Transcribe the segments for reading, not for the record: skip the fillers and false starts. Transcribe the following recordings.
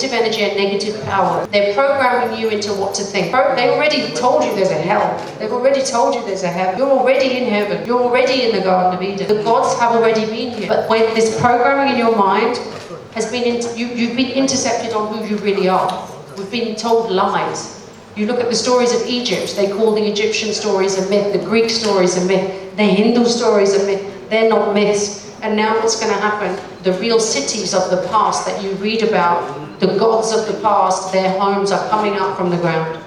negative energy and negative power. They're programming you into what to think. They already told you there's a hell. They've already told you there's a heaven. You're already in heaven. You're already in the Garden of Eden. The gods have already been here. But when this programming in your mind has been, you've been intercepted on who you really are. We've been told lies. You look at the stories of Egypt, they call the Egyptian stories a myth, the Greek stories a myth, the Hindu stories a myth. They're not myths. And now what's going to happen? The real cities of the past that you read about, the gods of the past, their homes are coming up from the ground.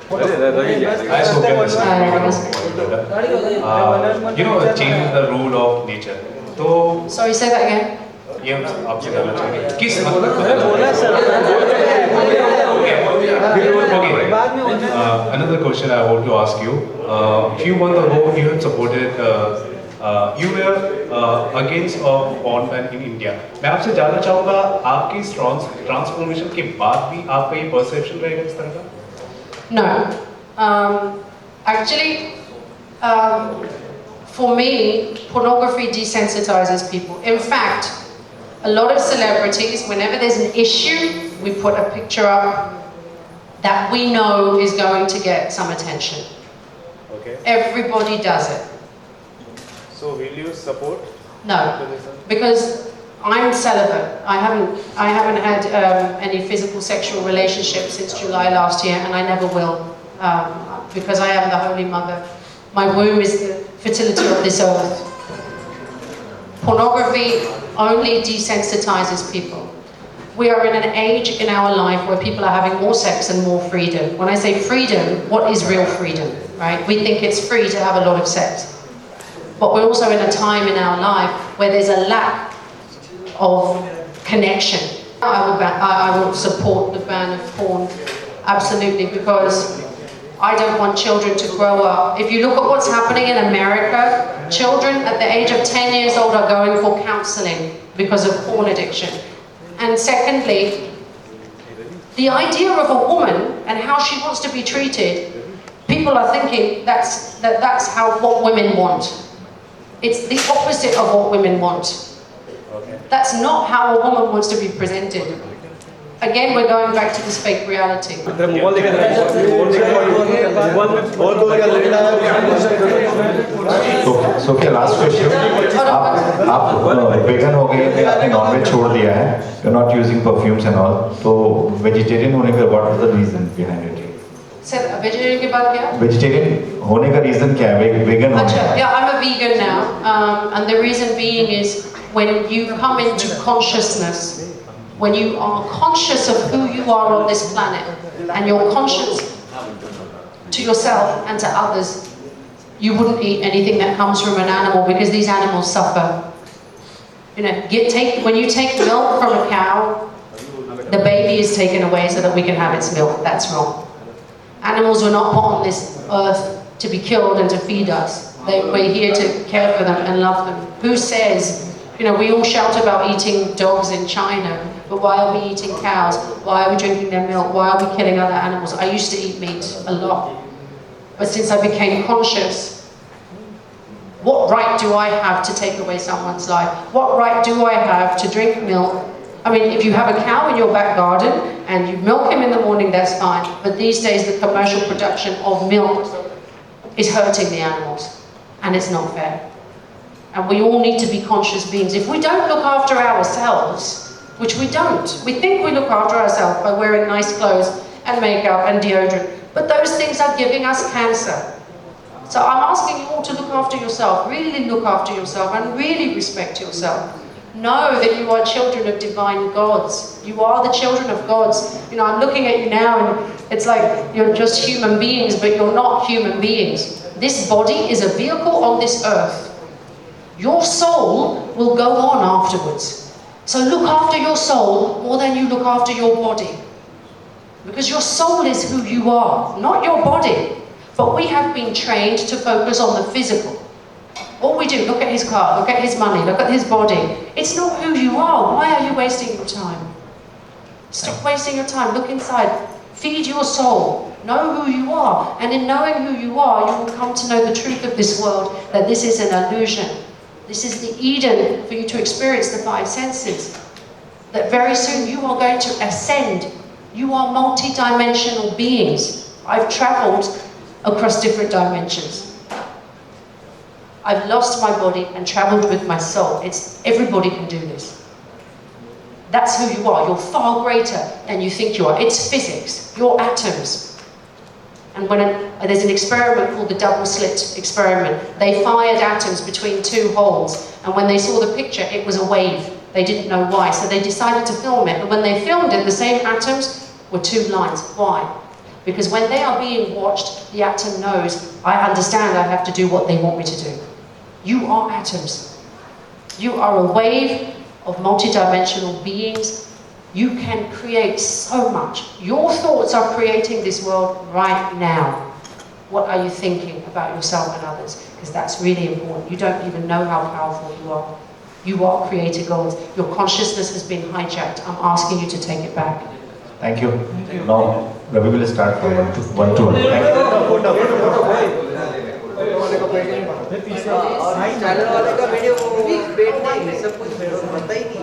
Changing the rule of nature. So, sorry, say that again. Another question I want to ask you. A few months ago, you had supported, you were against porn ban in India. मैं आपसे जानना चाहूँगा आपकी इस transformation के बाद भी आपका ये परसेप्शन रहेगा इस तरह का? No. Actually, for me, pornography desensitizes people. In fact, a lot of celebrities, whenever there's an issue, we put a picture up that we know is going to get some attention. Okay. Everybody does it. So will you support? No, because I'm celibate. I haven't had any physical sexual relationships since July last year, and I never will, because I am the Holy Mother. My womb is the fertility of this earth. Pornography only desensitizes people. We are in an age in our life where people are having more sex and more freedom. When I say freedom, what is real freedom, right? We think it's free to have a lot of sex. But we're also in a time in our life where there's a lack of connection. I will support the ban of porn, absolutely, because I don't want children to grow up. If you look at what's happening in America, children at the age of 10 years old are going for counseling because of porn addiction. And secondly, the idea of a woman and how she wants to be treated, people are thinking that's what women want. It's the opposite of what women want. That's not how a woman wants to be presented. Again, we're going back to this fake reality. So last question. आप vegan हो गए थे, आपने non-veg छोड़ दिया है. You're not using perfumes and all. तो vegetarian होने का what was the reason behind it? Sir, vegetarian के बाद क्या? Vegetarian होने का reason क्या है? Vegan होने का? Yeah, I'm a vegan now, and the reason being is when you come into consciousness, when you are conscious of who you are on this planet, and you're conscious to yourself and to others, you wouldn't eat anything that comes from an animal because these animals suffer. You know, when you take milk from a cow, the baby is taken away so that we can have its milk. That's wrong. Animals were not put on this earth to be killed and to feed us. We're here to care for them and love them. Who says, you know, we all shout about eating dogs in China, but why are we eating cows? Why are we drinking their milk? Why are we killing other animals? I used to eat meat a lot. But since I became conscious, what right do I have to take away someone's life? What right do I have to drink milk? I mean, if you have a cow in your back garden and you milk him in the morning, that's fine. But these days, the commercial production of milk is hurting the animals, and it's not fair. And we all need to be conscious beings. If we don't look after ourselves, which we don't, we think we look after ourselves by wearing nice clothes and makeup and deodorant, but those things are giving us cancer. So I'm asking you all to look after yourself, really look after yourself, and really respect yourself. Know that you are children of divine gods. You are the children of gods. You know, I'm looking at you now and it's like you're just human beings, but you're not human beings. This body is a vehicle on this earth. Your soul will go on afterwards. So look after your soul more than you look after your body. Because your soul is who you are, not your body. But we have been trained to focus on the physical. All we do, look at his car, look at his money, look at his body. It's not who you are. Why are you wasting your time? Stop wasting your time. Look inside. Feed your soul. Know who you are. And in knowing who you are, you will come to know the truth of this world, that this is an illusion. This is the Eden for you to experience the five senses. That very soon you are going to ascend You are multi-dimensional beings. I've traveled across different dimensions. I've lost my body and traveled with my soul. Everybody can do this. That's who you are. You're far greater than you think you are. It's physics. You're atoms. And there's an experiment called the double-slit experiment. They fired atoms between two holes, and when they saw the picture, it was a wave. They didn't know why, so they decided to film it. And when they filmed it, the same atoms were two lines. Why? Because when they are being watched, the atom knows, I understand I have to do what they want me to do. You are atoms. You are a wave of multidimensional beings. You can create so much. Your thoughts are creating this world right now. What are you thinking about yourself and others? Because that's really important. You don't even know how powerful you are. You are creator gods. Your consciousness has been hijacked. I'm asking you to take it back. Thank you. Now, Ravi will start from one to one. Thank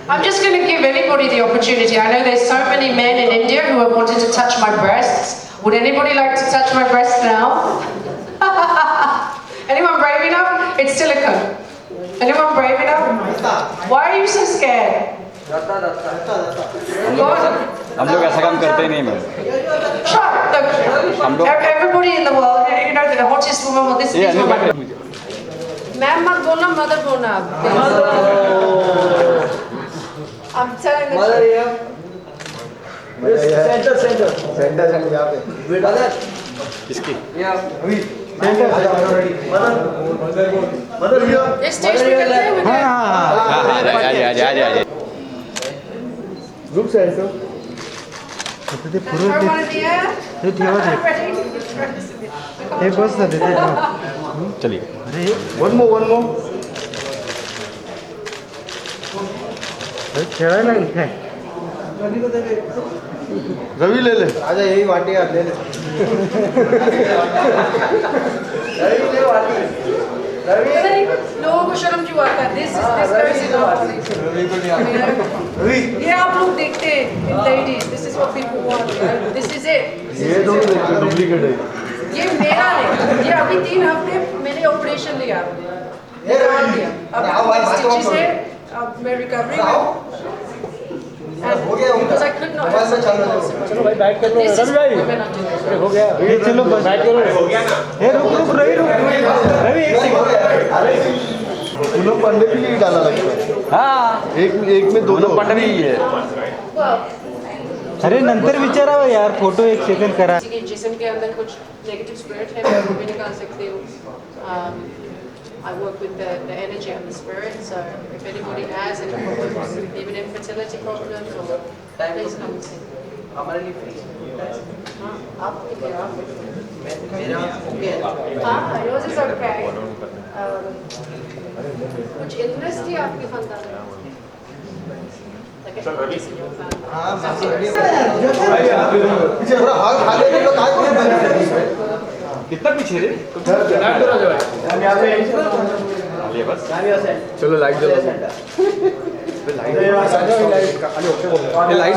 I'm just going to give anybody the opportunity. I know there's so many men in India who have wanted to touch my breasts. Would anybody like to touch my breasts now? Anyone brave enough? It's silicone. Anyone brave enough? Why are you so scared? हम लोग ऐसा काम करते ही नहीं ma'am. Look, everybody in the world, you know, the hottest woman, well, this is woman. Ma'am, मत बोलना, mother बोलना. I'm telling the truth. Centre यहाँ पे. मदर. किसकी? मदर भैया. ये स्टेज पे करते हैं मुझे. हाँ. Group centre. एक बस ना देते चलिए. One more. खेला ना लिखा है रवि ले ले. आजा यही वाटी आप ले ले. रवि ले वाटी. लोगों को शर्म क्यों आता है? This रवि. ये आप लोग देखते हैं, ladies. This is what people want. Right? This is it. ये दो डुप्लीकेट है. ये मेरा है. ये अभी 3 हफ्ते मैंने ऑपरेशन लिया. ये काम किया. अब स्टिचेस है. अब मैं रिकवरी में. Because I could not. चलो भाई बैठ कर लो रवि भाई हो गया ये चलो बस बैठ करो हो गया ना ये रुक रवि एक सेकंड दोनों पंडे भी नहीं डाला लगता है. हाँ. एक में दोनों पंडे भी है. अरे नंतर विचारावा यार फोटो एक सेकंड करा. जिस्म के अंदर कुछ नेगेटिव स्पिरिट है मैं वो भी निकाल सकती हूँ. I work with the energy of the spirit, so if anybody has any problems, even infertility problems, or please come and see. हमारे लिए फ्री हाँ, आप मेरा ओके है. हाँ, yours is okay. कुछ illness थी आपके खानदान में? Like a illness in your family? हाँ पीछे थोड़ा हाथ खाली नहीं तो काय को बंद. कितना पीछे रे? ये बस. चलो लाइट जलो. लाइट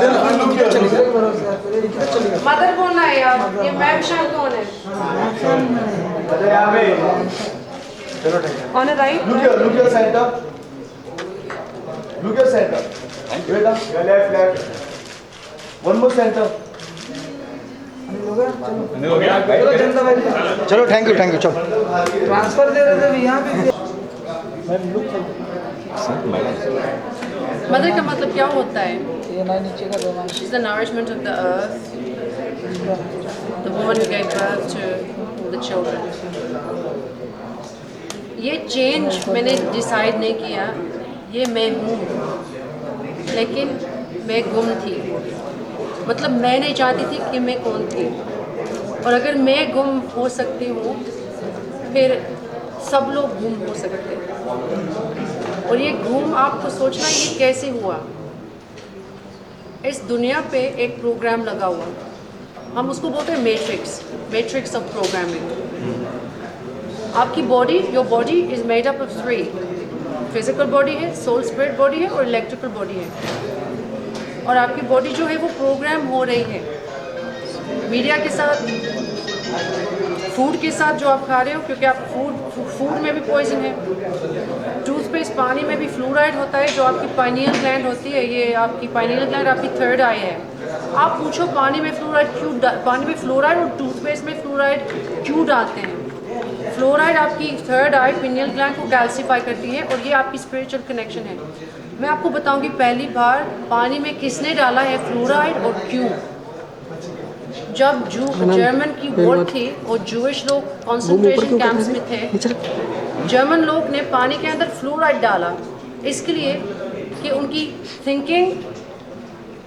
मदर कौन है यार? ये मैम शान कौन है? On the right? Look your center. Look your center. Wait up. Your left. One more center. चलो थैंक यू चलो ट्रांसफर दे रहे थे यहाँ पे. मदर का मतलब क्या होता है? She's the nourishment of the earth, the woman who gave birth to the children. ये चेंज मैंने डिसाइड नहीं किया. ये मैं हूँ, लेकिन मैं गुम थी. मतलब मैं नहीं चाहती थी कि मैं कौन थी. और अगर मैं गुम हो सकती हूँ, फिर सब लोग गुम हो सकते हैं. और ये गुम आपको सोचना ये कैसे हुआ. इस दुनिया पे एक प्रोग्राम लगा हुआ, हम उसको बोलते हैं मैट्रिक्स ऑफ प्रोग्रामिंग. आपकी body, your body is made up of 3. Physical body है, सोल स्पिरिट बॉडी है और इलेक्ट्रिकल बॉडी है. और आपकी बॉडी जो है वो प्रोग्राम हो रही है मीडिया के साथ, फूड के साथ जो आप खा रहे हो, क्योंकि आप फूड में भी पॉइजन है, टूथपेस्ट पानी में भी फ्लोराइड होता है जो आपकी पाइनियल ग्लैंड होती है, ये आपकी पाइनियल ग्लैंड आपकी थर्ड आई है। आप पूछो पानी में फ्लोराइड और टूथपेस्ट में फ्लोराइड क्यों डालते हैं? फ्लोराइड आपकी थर्ड आई पिनियल ग्लैंड को कैल्सीफाई करती है और ये आपकी स्पिरिचुअल कनेक्शन है। मैं आपको बताऊंगी पहली बार पानी में किसने डाला है फ्लोराइड और क्यों। जब जर्मन की वॉर थी और जूइश लोग कॉन्सेंट्रेशन कैंप्स में थे, जर्मन लोग ने पानी के अंदर फ्लोराइड डाला इसके लिए कि उनकी थिंकिंग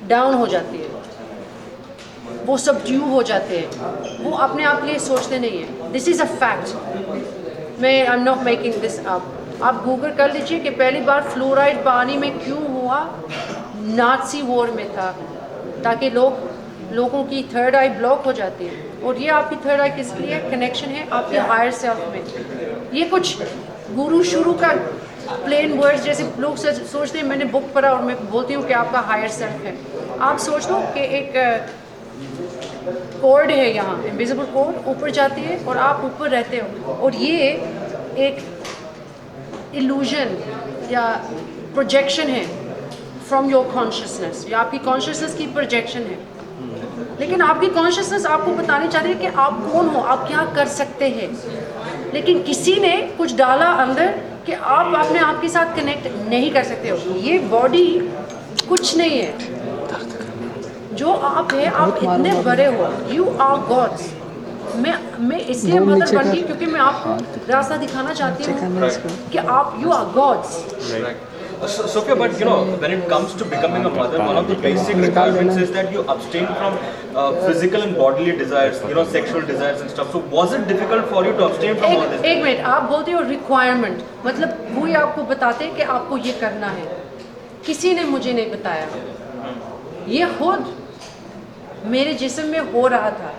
डाउन हो जाती है, वो सबड्यू हो जाते हैं, वो अपने आप के लिए सोचते नहीं हैं। दिस इज़ अ फैक्ट, मैं I am not making this up. आप गूगल कर लीजिए कि पहली बार फ्लोराइड पानी में क्यों हुआ, नाज़ी वॉर में था, ताकि लोगों की थर्ड आई ब्लॉक हो जाती है। और ये आपकी थर्ड आई किस लिए कनेक्शन है? आपके हायर सेल्फ में। ये कुछ गुरु शुरू का प्लेन वर्ड्स जैसे लोग सोचते हैं, मैंने बुक पढ़ा और मैं बोलती हूँ कि आपका हायर सेल्फ है। आप सोच लो कि एक कॉर्ड है यहाँ, इनविजिबल कॉर्ड ऊपर जाती है और आप ऊपर रहते हो, और ये एक इल्यूजन या प्रोजेक्शन है फ्रॉम योर कॉन्शियसनेस, या आपकी कॉन्शियसनेस की प्रोजेक्शन है। लेकिन आपकी कॉन्शियसनेस आपको बतानी चाहती है कि आप कौन हो, आप क्या कर सकते हैं, लेकिन किसी ने कुछ डाला अंदर कि आप अपने आप के साथ कनेक्ट नहीं कर सकते हो। ये बॉडी कुछ नहीं है, जो आप है आप इतने बड़े हो, यू आर गॉड्स। मैं इसलिए मदर बन गई क्योंकि मैं आपको रास्ता दिखाना चाहती हूँ कि आप you are gods. Sophia, but you know, when it comes to becoming a mother, one of the basic requirements is that you abstain from physical and bodily desires, you know, sexual desires and stuff. So was it difficult for you to abstain from all this? एक minute, आप बोलते हो requirement, मतलब कोई आपको बताते कि आपको ये करना है, किसी ने मुझे नहीं बताया, ये खुद मेरे जिस्म में हो रहा था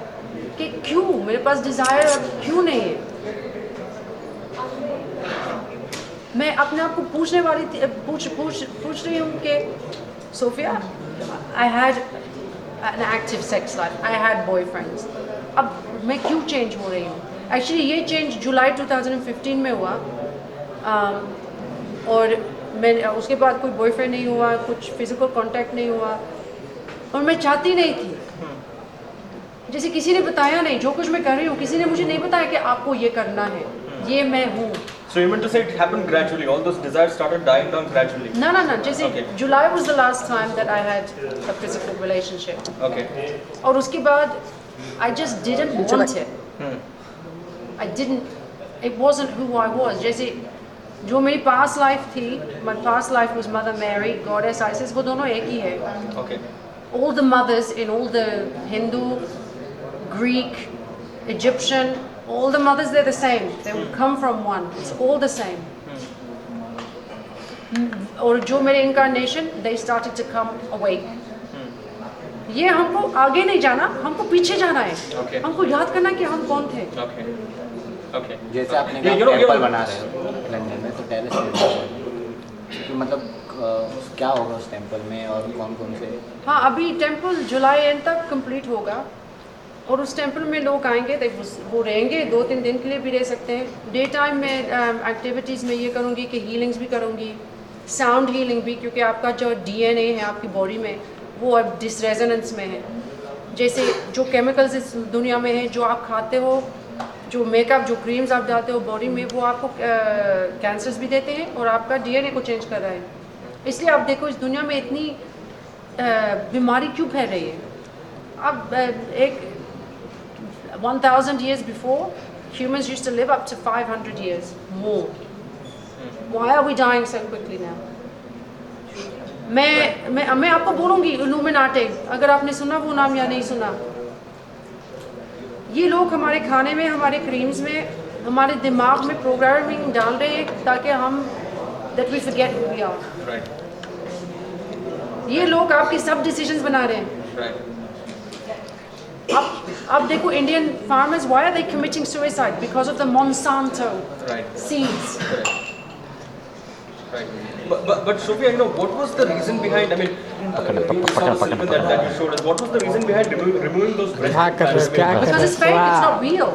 कि क्यों मेरे पास डिज़ायर और क्यों नहीं है। मैं अपने आप को पूछने वाली थी, पूछ रही हूँ कि Sophia, I had an active sex life, I had boyfriends, अब मैं क्यों चेंज हो रही हूँ? एक्चुअली ये चेंज जुलाई 2015 में हुआ, और मैं उसके बाद कोई बॉयफ्रेंड नहीं हुआ, कुछ फिजिकल कांटेक्ट नहीं हुआ, और मैं चाहती नहीं थी। जैसे किसी ने बताया नहीं, जो कुछ मैं कर रही हूँ किसी ने मुझे नहीं बताया कि आपको ये करना है, ये मैं हूँ। So you meant to say it happened gradually, all those desires started dying down gradually? No, जैसे July was the last time that I had a physical relationship. Okay. और उसके बाद I just didn't want it. It wasn't who I was. जैसे जो मेरी past life थी, my past life was Mother Mary, Goddess Isis, वो दोनों एक ही है. Okay. All the mothers in all the Hindu, Greek, Egyptian, all the mothers, they're the same. They would come from one. It's all the same. और जो मेरे incarnation, they started to come awake. ये हमको आगे नहीं जाना, हमको पीछे जाना है. Okay. हमको याद करना कि हम कौन थे. Okay. Okay. जैसे आपने टेम्पल बना रहे हो लंदन में, तो टेल अस मतलब क्या होगा उस टेम्पल में और कौन कौन से? हाँ, अभी टेम्पल जुलाई एंड तक कंप्लीट होगा, और उस टेम्पल में लोग आएंगे, तो वो रहेंगे 2-3 दिन के लिए भी रह सकते हैं। डे टाइम में एक्टिविटीज़ में ये करूँगी कि हीलिंग्स भी करूँगी, साउंड हीलिंग भी, क्योंकि आपका जो DNA है आपकी बॉडी में वो अब डिसरेजोनेंस में है। जैसे जो केमिकल्स इस दुनिया में हैं, जो आप खाते हो, जो मेकअप, जो क्रीम्स आप डालते हो बॉडी में, वो आपको कैंसर्स भी देते हैं और आपका DNA को चेंज कर रहा है। इसलिए आप देखो इस दुनिया में इतनी बीमारी क्यों फैल रही है। अब 1000 years before, humans used to live up to 500 years more. Why are we dying so quickly now? मैं आपको बोलूँगी इल्यूमिनाटी, अगर आपने सुना वो नाम या नहीं सुना। ये लोग हमारे खाने में, हमारे क्रीम्स में, हमारे दिमाग में प्रोग्रामिंग डाल रहे हैं ताकि हम that we forget who we are. Right. ये लोग आपके सब डिसीजंस बना रहे हैं. Right. अब देखो Indian farmers, why are they committing suicide? Because of the Monsanto Right. seeds. Right. But Sophia, what was the reason behind? I mean, you saw the statement that you showed us. What was the reason behind removing those breasts? Because it's fake, it's not real.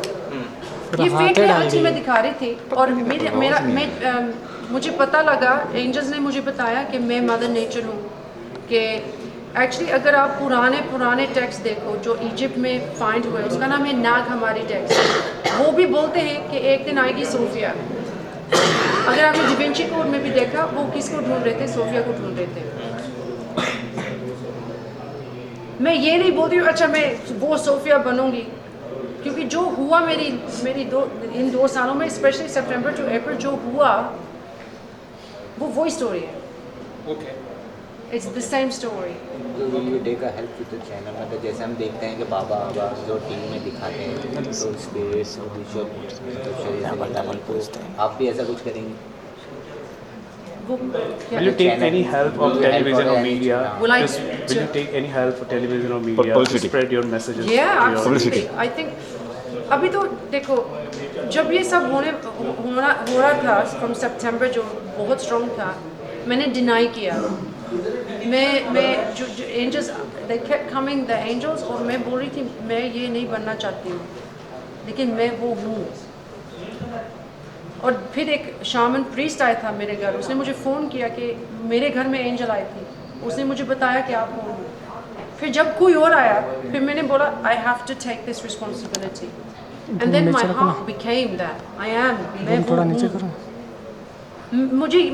ये fake है, अच्छी मैं दिखा रही थी और मुझे पता लगा, एंजल्स ने मुझे बताया कि मैं मदर नेचर हूँ, कि एक्चुअली अगर आप पुराने टेक्स्ट देखो जो इजिप्ट में फाइंड हुए, उसका नाम है नाग हमारी टेक्स्ट, वो भी बोलते हैं कि एक दिन आएगी सोफिया। अगर आपने डिविंची कोड में भी देखा, वो किसको ढूंढ रहे थे? सोफिया को ढूंढ रहे थे। मैं ये नहीं बोलती हूँ अच्छा मैं वो सोफिया बनूंगी, क्योंकि जो हुआ मेरी इन 2 सालों में, स्पेशली सितंबर टू अप्रैल जो हुआ, वो वही स्टोरी है। Okay. It's the same story. Will you take a help with the channel? मतलब जैसे हम देखते हैं कि बाबा जो टीम में दिखाते हैं तो स्पिरिट्स और तो आप भी ऐसा कुछ करेंगे? Will you take any help of television or media? Will I Will you take any help for television or media to spread your messages? Yeah, absolutely. I think अभी तो देखो, जब ये सब हो रहा था फ्रॉम सितंबर, जो बहुत स्ट्रॉन्ग था, मैंने डिनाई किया। मैं जो angels they kept coming, the angels, और मैं बोल रही थी मैं ये नहीं बनना चाहती हूँ, लेकिन मैं वो हूँ। और फिर एक शामन प्रीस्ट आया था मेरे घर, उसने मुझे फ़ोन किया कि मेरे घर में एंजल आई थी, उसने मुझे बताया कि आप कौन हो। फिर जब कोई और आया, फिर मैंने बोला I have to take this responsibility, and then my heart became that I am, मैं वो हूँ।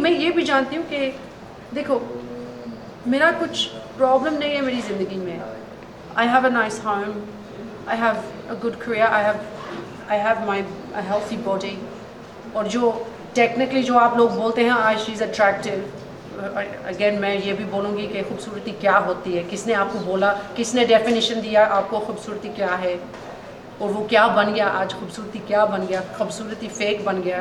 मैं ये भी जानती हूँ कि देखो, मेरा कुछ प्रॉब्लम नहीं है मेरी ज़िंदगी में। I have a nice home, I have a good career, I have my healthy body, और जो टेक्निकली जो आप लोग बोलते हैं I she is attractive, again मैं ये भी बोलूँगी कि खूबसूरती क्या होती है, किसने आपको बोला, किसने डेफिनेशन दिया आपको खूबसूरती क्या है, और वो क्या बन गया आज, खूबसूरती क्या बन गया, खूबसूरती फेक बन गया।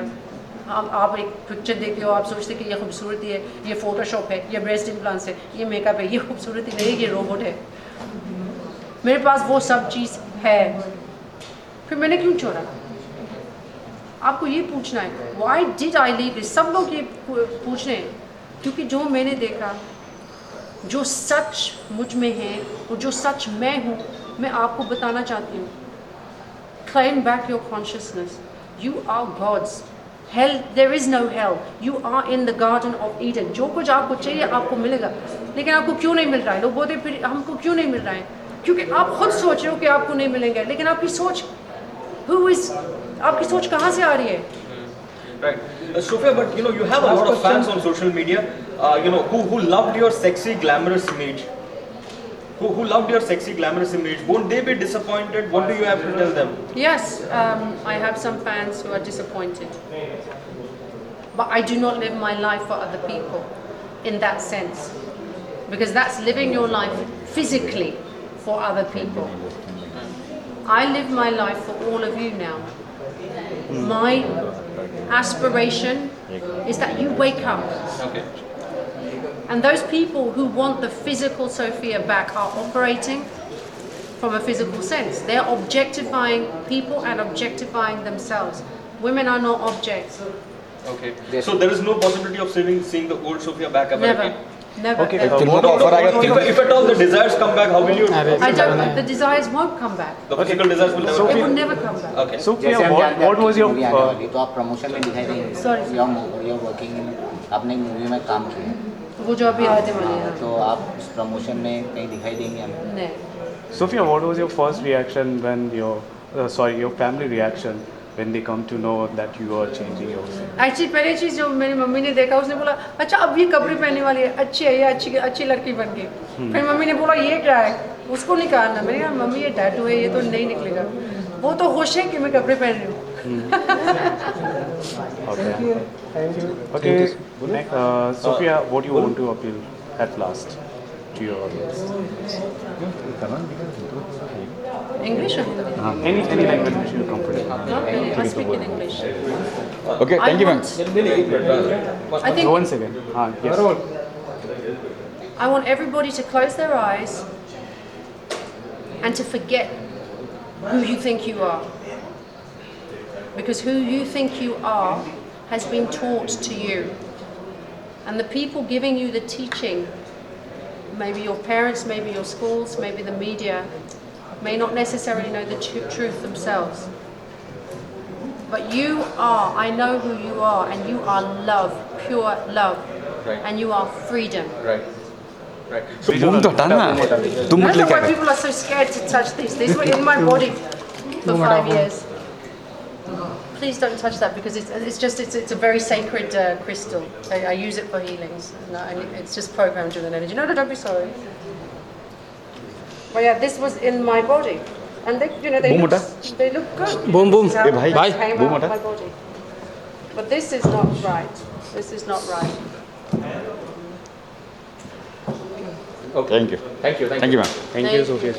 आप एक पिक्चर देखते हो, आप सोचते कि ये खूबसूरती है, ये फोटोशॉप है, ये ब्रेस्ट इम्प्लांट्स है, ये मेकअप है, ये खूबसूरती नहीं, ये रोबोट है। मेरे पास वो सब चीज़ है, फिर मैंने क्यों छोड़ा? आपको ये पूछना है why did I leave this, सब लोग ये पूछ रहे हैं, क्योंकि जो मैंने देखा, जो सच मुझ में है और जो सच मैं हूँ, मैं आपको बताना चाहती हूँ। Claim back your consciousness. You are God's. Hell, there is no hell. You are in the Garden of Eden. जो कुछ आपको चाहिए आपको मिलेगा, लेकिन आपको क्यों नहीं मिल रहा है? लोग बोलते हैं फिर हमको क्यों नहीं मिल रहा है? क्योंकि आप खुद सोच रहे हो कि आपको नहीं मिलेंगे, लेकिन आपकी सोच आपकी सोच कहाँ से आ रही है? Right. Sophia, but you have a lot of fans on social media, who loved your sexy, glamorous image. Who loved your sexy, glamorous image. Won't they be disappointed? What do you have to tell them? Yes, I have some fans who are disappointed. But I do not live my life for other people in that sense. Because that's living your life physically for other people. I live my life for all of you now. My aspiration is that you wake up. Okay. And those people who want the physical Sophia back are operating from a physical sense. They're objectifying people and objectifying themselves. Women are not objects. Okay. So there is no possibility of seeing the old Sophia back ever Never. again? Never. Okay. Ever. If at all the desires come back, how will you? I don't. The desires won't come back. The physical desires will never. It will never come back. Okay. Sophia, what was your? तो आप promotion में दिखाई देंगे। Sorry. You're working in, आपने movie में काम किया। वो जो अभी आने वाले हैं। तो आप उस प्रमोशन में कहीं दिखाई देंगे हमें? नहीं। Sophia, what was your first reaction when your family reaction when they come to know that you are changing yourself? Actually पहली चीज़ जो मेरी मम्मी ने देखा, उसने बोला अच्छा अब ये कपड़े पहनने वाली है, अच्छी है ये, अच्छी लड़की बन गई। फिर मम्मी ने बोला ये क्या है, उसको निकालना। मैंने कहा मम्मी ये टैटू है, ये तो नहीं निकलेगा। वो तो खुश है कि मैं कपड़े पहन रही हूँ। Okay. Sophia, what do you want to appeal at last to your audience? English or Hindi? Any language which you are comfortable. Not really. I speak in English. Okay, thank you, ma'am. I think One second. Yes. I want everybody to close their eyes and to forget who you think you are. Because who you think you are has been taught to you. And the people giving you the teaching, maybe your parents, maybe your schools, maybe the media, may not necessarily know the truth themselves. But you are, I know who you are, and you are love, pure love. Right. And you are freedom. Right. Right. Boom तो हटाना तुम I मत don't know लेके why people are so scared to touch these. These were in my body for 5 years. Please don't touch that because it's a very sacred crystal. I use it for healings. No, and it's just programmed with an energy. No, don't be sorry. But yeah, this was in my body, and they look good. Boom, boom. This is how Hey, bhai. it Bye. came Boom, out of hota. my body. But this is not right. This is not right. Thank you Thank you. Thank you ma'am Thank you, Sophia.